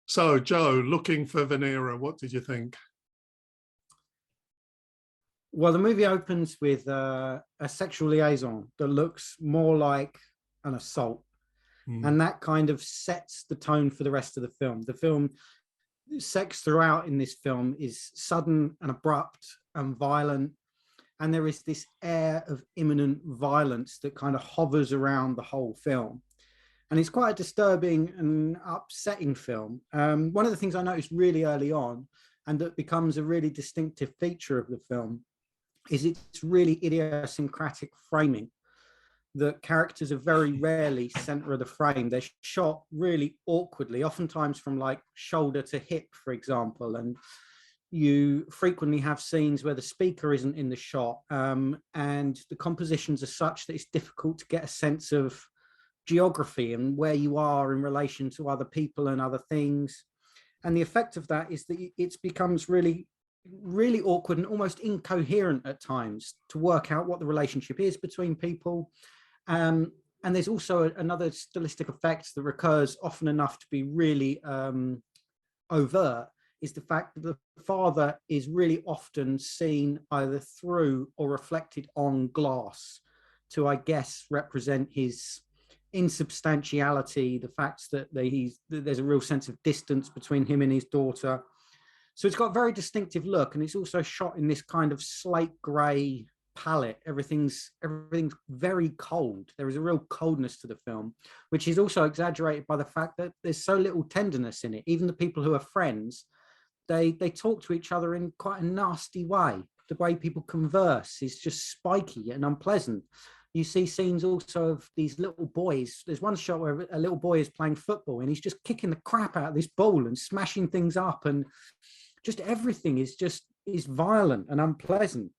So, Joe, looking for Venera, what did you think? Well, the movie opens with a sexual liaison that looks more like an assault, Mm. and that kind of sets the tone for the rest of the film. The film, sex throughout in this film is sudden and abrupt and violent, and there is this air of imminent violence that kind of hovers around the whole film. And it's quite a disturbing and upsetting film. One of the things I noticed really early on, and that becomes a really distinctive feature of the film, is its really idiosyncratic framing. The characters are very rarely center of the frame. They're shot really awkwardly, oftentimes from like shoulder to hip, for example. And you frequently have scenes where the speaker isn't in the shot, and the compositions are such that it's difficult to get a sense of geography and where you are in relation to other people and other things. And the effect of that is that it becomes really awkward and almost incoherent at times to work out what the relationship is between people. And there's also another stylistic effect that recurs often enough to be really overt, is the fact that the father is really often seen either through or reflected on glass to, I guess, represent his insubstantiality, the fact that there's a real sense of distance between him and his daughter. So it's got a very distinctive look, and it's also shot in this kind of slate grey palette. Everything's very cold. There is a real coldness to the film, which is also exaggerated by the fact that there's so little tenderness in it. Even the people who are friends, they talk to each other in quite a nasty way. The way people converse is just spiky and unpleasant. You see scenes also of these little boys. There's one shot where a little boy is playing football and he's just kicking the crap out of this ball and smashing things up, and just everything is violent and unpleasant.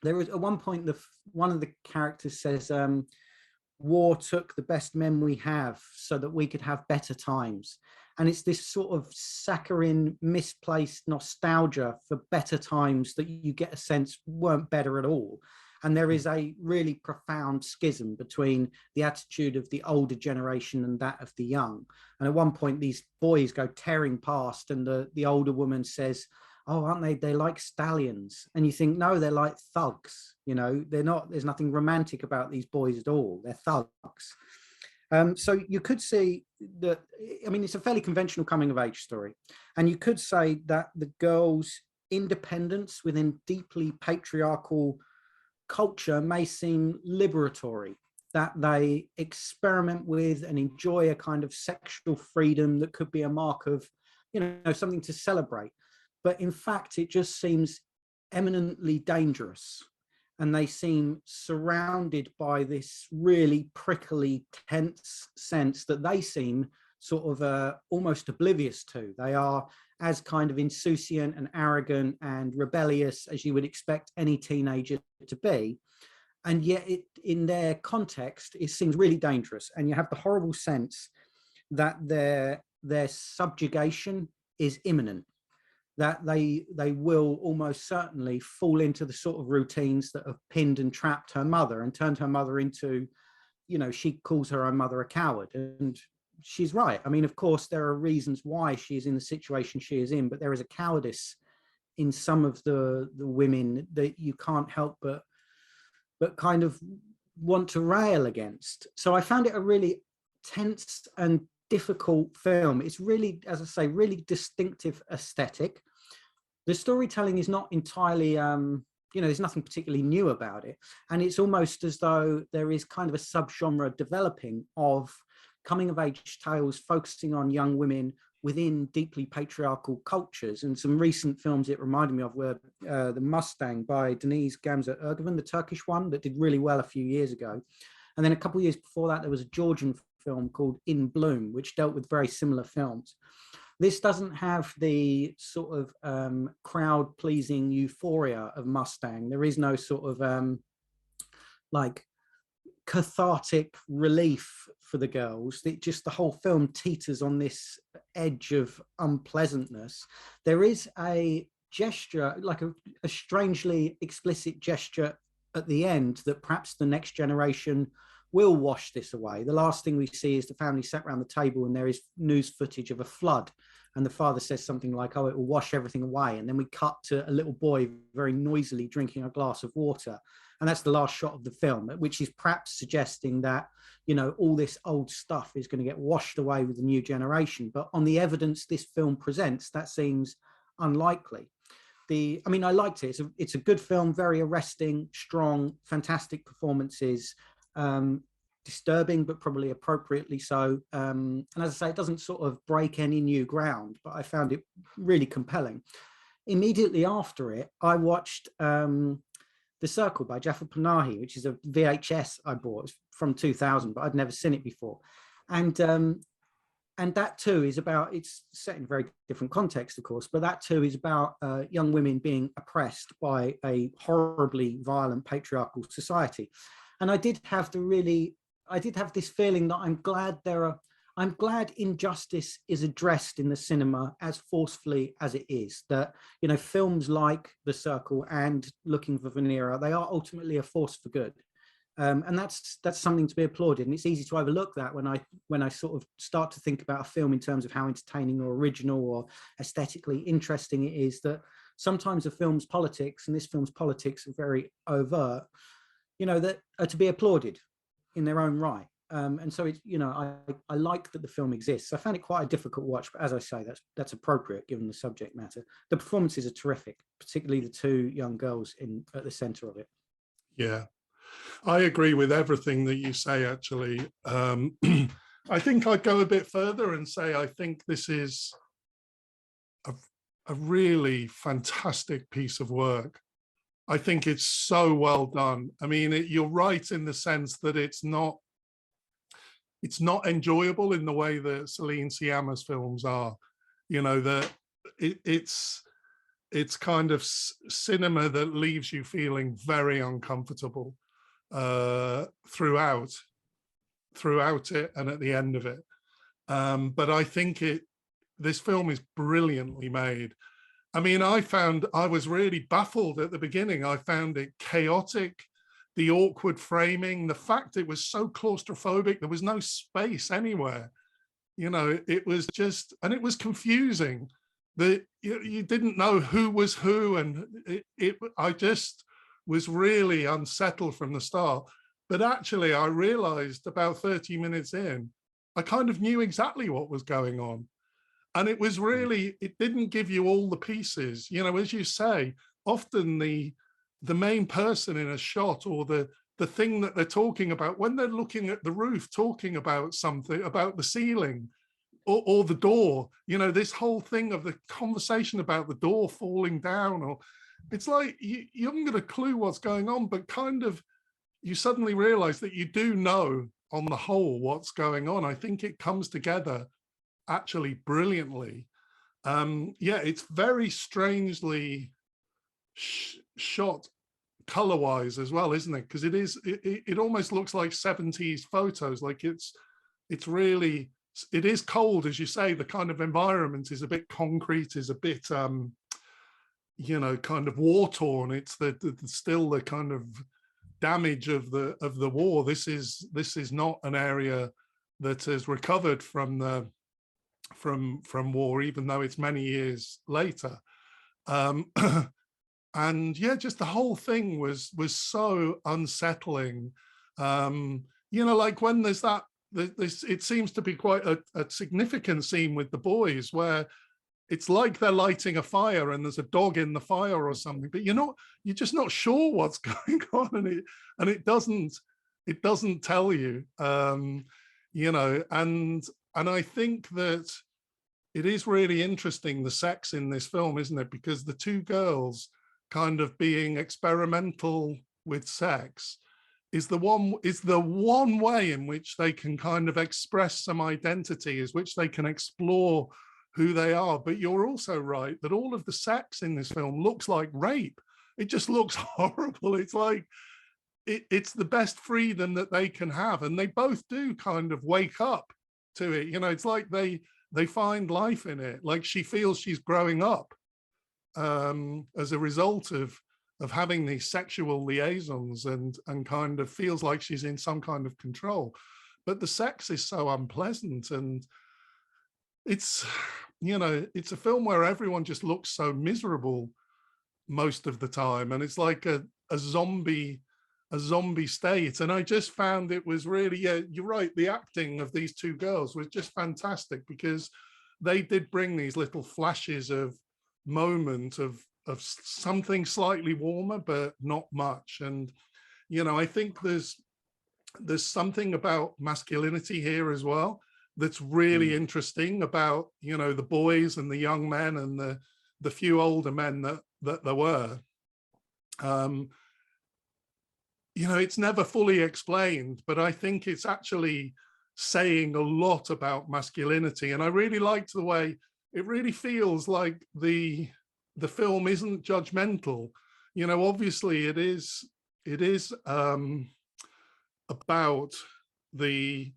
There is at one point one of the characters says, war took the best men we have so that we could have better times. And it's this sort of saccharine, misplaced nostalgia for better times that you get a sense weren't better at all. And there is a really profound schism between the attitude of the older generation and that of the young. And at one point, these boys go tearing past, and the older woman says, "Oh, aren't they? They're like stallions." And you think, no, they're like thugs. You know, they're not. There's nothing romantic about these boys at all. They're thugs. So you could see that. I mean, it's a fairly conventional coming of age story, and you could say that the girls' independence within deeply patriarchal culture may seem liberatory, that they experiment with and enjoy a kind of sexual freedom that could be a mark of, something to celebrate. But in fact, it just seems eminently dangerous. And they seem surrounded by this really prickly, tense sense that they seem sort of almost oblivious to. They are as kind of insouciant and arrogant and rebellious as you would expect any teenager to be. And yet in their context, it seems really dangerous. And you have the horrible sense that their subjugation is imminent, that they will almost certainly fall into the sort of routines that have pinned and trapped her mother and turned her mother into, she calls her own mother a coward. And she's right. I mean, of course, there are reasons why she is in the situation she is in, but there is a cowardice in some of the women that you can't help but kind of want to rail against. So I found it a really tense and difficult film. It's really, as I say, really distinctive aesthetic. The storytelling is not entirely, there's nothing particularly new about it. And it's almost as though there is kind of a subgenre developing of coming of age tales focusing on young women within deeply patriarchal cultures. And some recent films it reminded me of were The Mustang by Deniz Gamze Erguvan, the Turkish one that did really well a few years ago. And then a couple of years before that, there was a Georgian film called In Bloom, which dealt with very similar films. This doesn't have the sort of crowd-pleasing euphoria of Mustang. There is no sort of like cathartic relief for the girls. The whole film teeters on this edge of unpleasantness. There is a gesture, like a strangely explicit gesture at the end that perhaps the next generation will wash this away. The last thing we see is the family sat around the table and there is news footage of a flood. And the father says something like, oh, it will wash everything away. And then we cut to a little boy very noisily drinking a glass of water. And that's the last shot of the film, which is perhaps suggesting that, you know, all this old stuff is going to get washed away with the new generation. But on the evidence this film presents, that seems unlikely. I mean, I liked it. It's a good film, very arresting, strong, fantastic performances. Disturbing, but probably appropriately so. And as I say, it doesn't sort of break any new ground, but I found it really compelling. Immediately after it, I watched The Circle by Jafar Panahi, which is a VHS I bought from 2000, but I'd never seen it before. And that too is about, it's set in a very different context, of course, but that too is about young women being oppressed by a horribly violent patriarchal society. And I did have this feeling that I'm glad injustice is addressed in the cinema as forcefully as it is. That, you know, films like The Circle and Looking for Venera, they are ultimately a force for good. And that's something to be applauded. And it's easy to overlook that when I sort of start to think about a film in terms of how entertaining or original or aesthetically interesting it is, that sometimes a film's politics, and this film's politics are very overt, you know, that are to be applauded in their own right. And so it's, you know, I like that the film exists. I found it quite a difficult watch, but as I say, that's appropriate given the subject matter. The performances are terrific, particularly the two young girls at the center of it. Yeah, I agree with everything that you say, actually. I think I'd go a bit further and say I think this is a really fantastic piece of work. I think it's so well done. I mean, you're right in the sense that it's not enjoyable in the way that Celine Sciamma's films are. You know, that it's kind of cinema that leaves you feeling very uncomfortable throughout it and at the end of it. But I think this film is brilliantly made. I mean, I was really baffled at the beginning. I found it chaotic, the awkward framing, the fact it was so claustrophobic, there was no space anywhere. You know, it was just, and it was confusing. You didn't know who was who, and I just was really unsettled from the start. But actually, I realized about 30 minutes in, I kind of knew exactly what was going on. And it was really, it didn't give you all the pieces. You know, as you say, often the main person in a shot, or the thing that they're talking about, when they're looking at the roof, talking about something, about the ceiling or the door, you know, this whole thing of the conversation about the door falling down, or it's like you haven't got a clue what's going on, but kind of you suddenly realize that you do know on the whole what's going on. I think it comes together actually brilliantly. Yeah, it's very strangely shot color-wise as well, isn't it? Because it almost looks like 70s photos. Like it is cold, as you say. The kind of environment is a bit concrete, is a bit you know, kind of war-torn. It's still the kind of damage of the war. This is not an area that has recovered from war, even though it's many years later. And yeah, just the whole thing was so unsettling. You know, like when there's it seems to be quite a significant scene with the boys where it's like they're lighting a fire and there's a dog in the fire or something, but you're just not sure what's going on, and it doesn't tell you. You know, and I think that it is really interesting, the sex in this film, isn't it? Because the two girls kind of being experimental with sex is the one way in which they can kind of express some identity, is which they can explore who they are. But you're also right that all of the sex in this film looks like rape. It just looks horrible. It's like it's the best freedom that they can have, and they both do kind of wake up to it. You know, it's like they find life in it. Like she feels she's growing up as a result of of having these sexual liaisons and kind of feels like she's in some kind of control. But the sex is so unpleasant, and it's, you know, it's a film where everyone just looks so miserable most of the time, and it's like a zombie state. And I just found it was really, yeah, you're right, the acting of these two girls was just fantastic, because they did bring these little flashes of moment of something slightly warmer, but not much. And you know, I think there's something about masculinity here as well that's really interesting, about, you know, the boys and the young men and the few older men that there were. You know, it's never fully explained, but I think it's actually saying a lot about masculinity. And I really liked the way it really feels like the film isn't judgmental. You know, obviously it is about the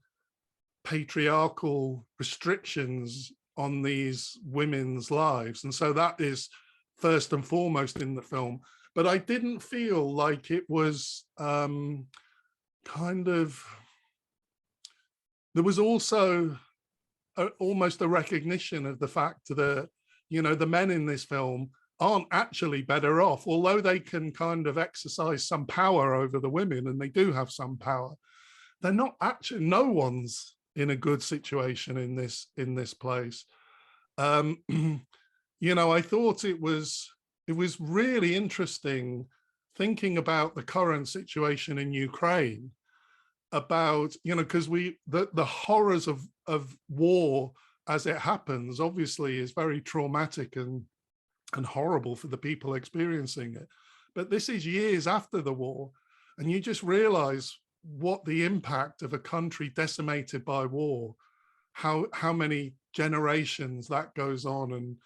patriarchal restrictions on these women's lives, and so that is first and foremost in the film. But I didn't feel like it was kind of, there was also almost a recognition of the fact that, you know, the men in this film aren't actually better off, although they can kind of exercise some power over the women, and they do have some power. They're not actually, no one's in a good situation in this place. You know, I thought it was really interesting thinking about the current situation in Ukraine, about, you know, because the horrors of war as it happens obviously is very traumatic and horrible for the people experiencing it. But this is years after the war, and you just realize what the impact of a country decimated by war, how many generations that goes on. And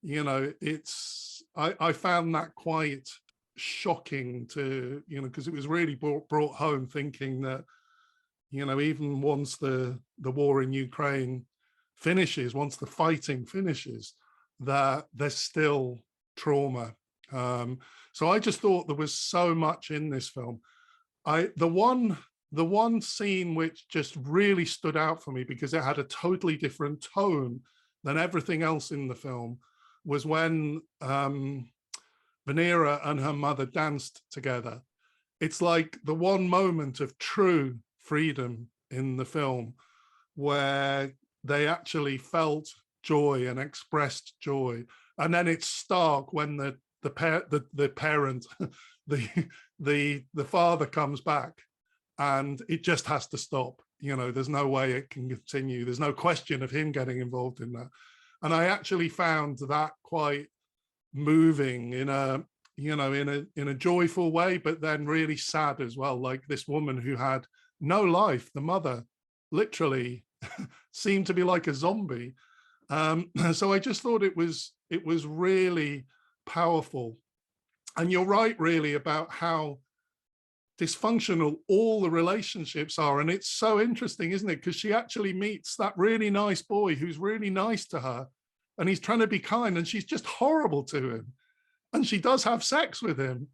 you know, it's, I found that quite shocking to, you know, because it was really brought home, thinking that, you know, even once the war in Ukraine finishes, once the fighting finishes, that there's still trauma. So I just thought there was so much in this film. The one scene which just really stood out for me, because it had a totally different tone than everything else in the film, was when Venera and her mother danced together. It's like the one moment of true freedom in the film, where they actually felt joy and expressed joy. And then it's stark when the parent, the father comes back, and it just has to stop. You know, there's no way it can continue. There's no question of him getting involved in that. And I actually found that quite moving in a, you know, in a joyful way, but then really sad as well. Like this woman who had no life, the mother, literally seemed to be like a zombie. So I just thought it was really powerful. And you're right, really, about how dysfunctional all the relationships are. And it's so interesting, isn't it? Because she actually meets that really nice boy who's really nice to her, and he's trying to be kind, and she's just horrible to him. And she does have sex with him,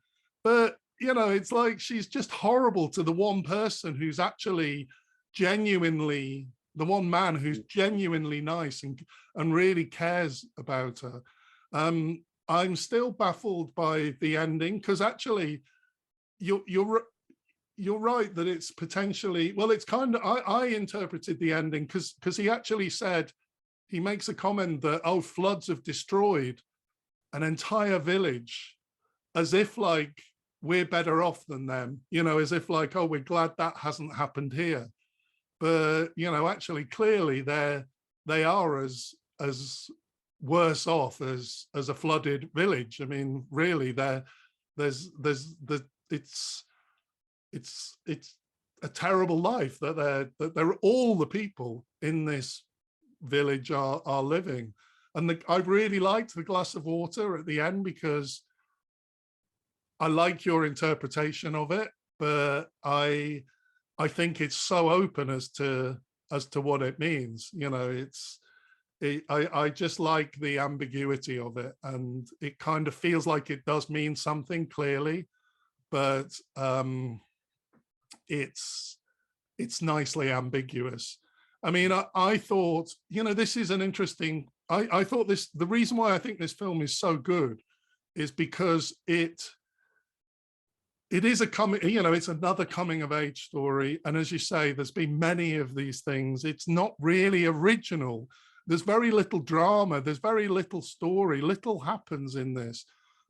but you know, it's like she's just horrible to the one person who's actually genuinely, the one man who's genuinely nice and really cares about her. I'm still baffled by the ending, because actually you're right that it's potentially, well, it's kind of, I interpreted the ending because he actually said, he makes a comment that, oh, floods have destroyed an entire village, as if like we're better off than them, you know, as if like, oh, we're glad that hasn't happened here. But you know, actually they are as worse off as a flooded village. I mean, really, it's a terrible life that they're all the people in this village are living. And I really liked the glass of water at the end, because I like your interpretation of it, but I think it's so open as to what it means. You know, I just like the ambiguity of it, and it kind of feels like it does mean something clearly, but it's nicely ambiguous. I mean, I thought, this is an interesting. I thought the reason why I think this film is so good is because it is it's another coming of age story, and as you say, there's been many of these things. It's not really original. There's very little drama, there's very little story, little happens in this,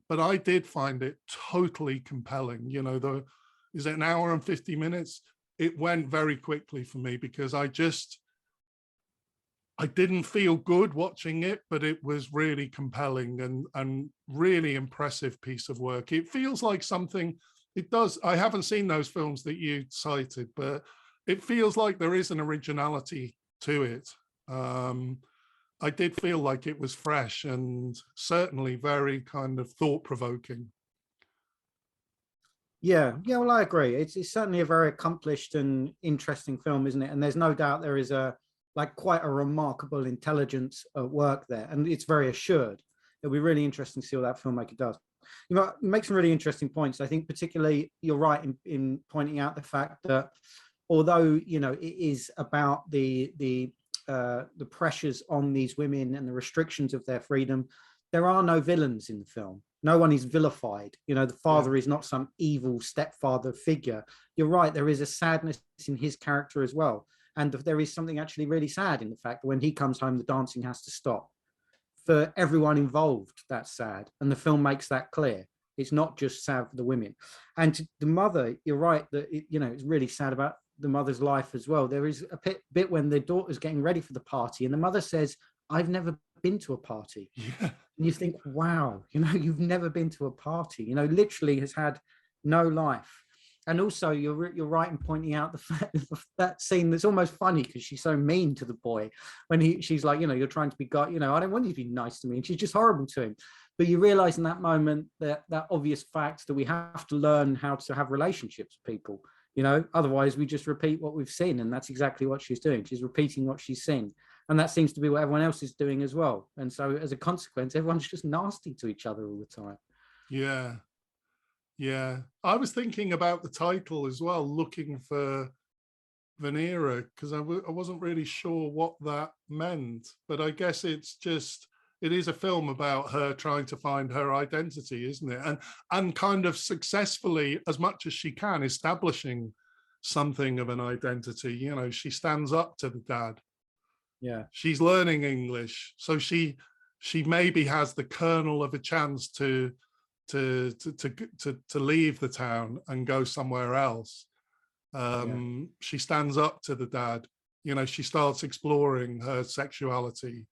but I did find it totally compelling. Is it an hour and 50 minutes? It went very quickly for me because I didn't feel good watching it, but it was really compelling and really impressive piece of work. It feels like something. It does. I haven't seen those films that you cited, but it feels like there is an originality to it. I did feel like it was fresh and certainly very kind of thought-provoking. Yeah, well, I agree. It's certainly a very accomplished and interesting film, isn't it? And there's no doubt there is quite a remarkable intelligence at work there, and it's very assured. It'll be really interesting to see what that filmmaker does. It makes some really interesting points. I think particularly you're right in pointing out the fact that although it is about the pressures on these women and the restrictions of their freedom, there are no villains in the film. No one is vilified. The father is not some evil stepfather figure. You're right. There is a sadness in his character as well. And there is something actually really sad in the fact that when he comes home, the dancing has to stop. For everyone involved, that's sad. And the film makes that clear. It's not just sad for the women. And the mother, you're right, that it's really sad about the mother's life as well. There is a bit when the daughter's getting ready for the party and the mother says, "I've never been to a party." Yeah. And you think, wow, you've never been to a party, literally has had no life. And also you're right in pointing out the fact that scene that's almost funny because she's so mean to the boy when she's like, you're trying to be God, I don't want you to be nice to me. And she's just horrible to him. But you realize in that moment that obvious fact that we have to learn how to have relationships with people, otherwise we just repeat what we've seen. And that's exactly what she's doing. She's repeating what she's seen. And that seems to be what everyone else is doing as well. And so as a consequence, everyone's just nasty to each other all the time. Yeah. Yeah. I was thinking about the title as well, looking for Venera, because I wasn't really sure what that meant. But I guess it is a film about her trying to find her identity, isn't it? And kind of successfully, as much as she can, establishing something of an identity. She stands up to the dad. Yeah. She's learning English. So she maybe has the kernel of a chance to leave the town and go somewhere else. She stands up to the dad. She starts exploring her sexuality.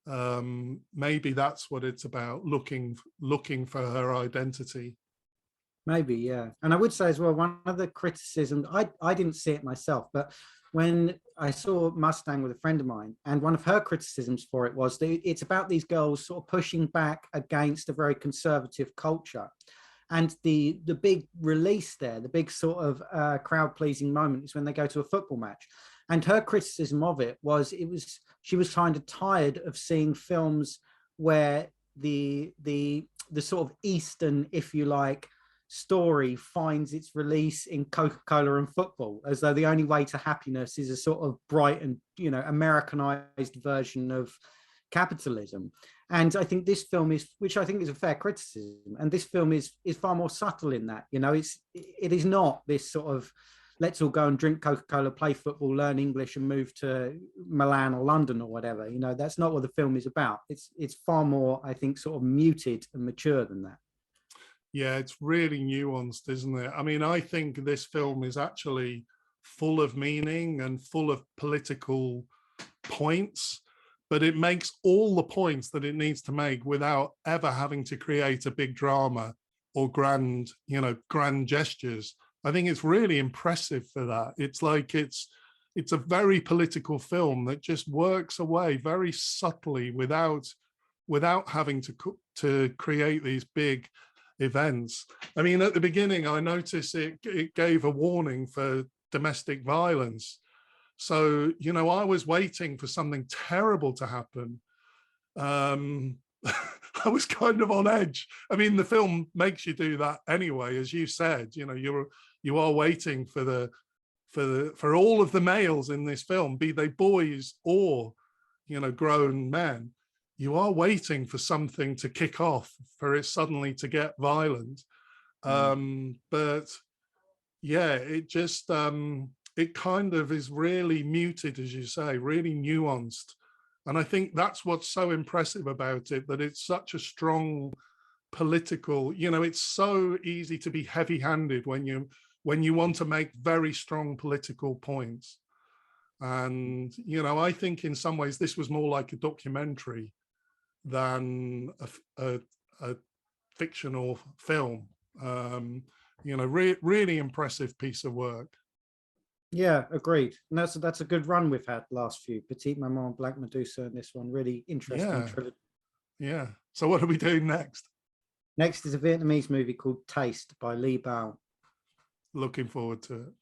Maybe that's what it's about, looking for her identity. Maybe, yeah. And I would say as well, one of the criticisms, I didn't see it myself, but when I saw Mustang with a friend of mine, and one of her criticisms for it was that it's about these girls sort of pushing back against a very conservative culture. And the big release there, the big sort of crowd-pleasing moment is when they go to a football match. And her criticism of it was she was kind of tired of seeing films where the sort of Eastern, if you like, story finds its release in Coca-Cola and football, as though the only way to happiness is a sort of bright and Americanized version of capitalism. And I think this film which I think is a fair criticism, and this film is far more subtle in that. It is not this sort of let's all go and drink Coca-Cola, play football, learn English and move to Milan or London or whatever. That's not what the film is about. It's far more, I think, sort of muted and mature than that. Yeah, it's really nuanced, isn't it? I mean, I think this film is actually full of meaning and full of political points, but it makes all the points that it needs to make without ever having to create a big drama or grand gestures. I think it's really impressive for that. It's like it's a very political film that just works away very subtly without having to create these big events. I mean, at the beginning, I noticed it gave a warning for domestic violence. So, I was waiting for something terrible to happen. I was kind of on edge. I mean, the film makes you do that anyway, as you said. You know, you are waiting for all of the males in this film, be they boys or, you know, grown men. You are waiting for something to kick off, for it suddenly to get violent. But yeah, it just it kind of is really muted, as you say, really nuanced. And I think that's what's so impressive about it, that it's such a strong political, you know, it's so easy to be heavy-handed when you want to make very strong political points. And, you know, I think in some ways this was more like a documentary than a fictional film. You know, really impressive piece of work. Yeah, agreed. And that's a good run we've had last few. Petite Maman, Black Medusa, and this one, really interesting trilogy. Yeah. So what are we doing next? Next is a Vietnamese movie called Taste by Lee Bao. Looking forward to it.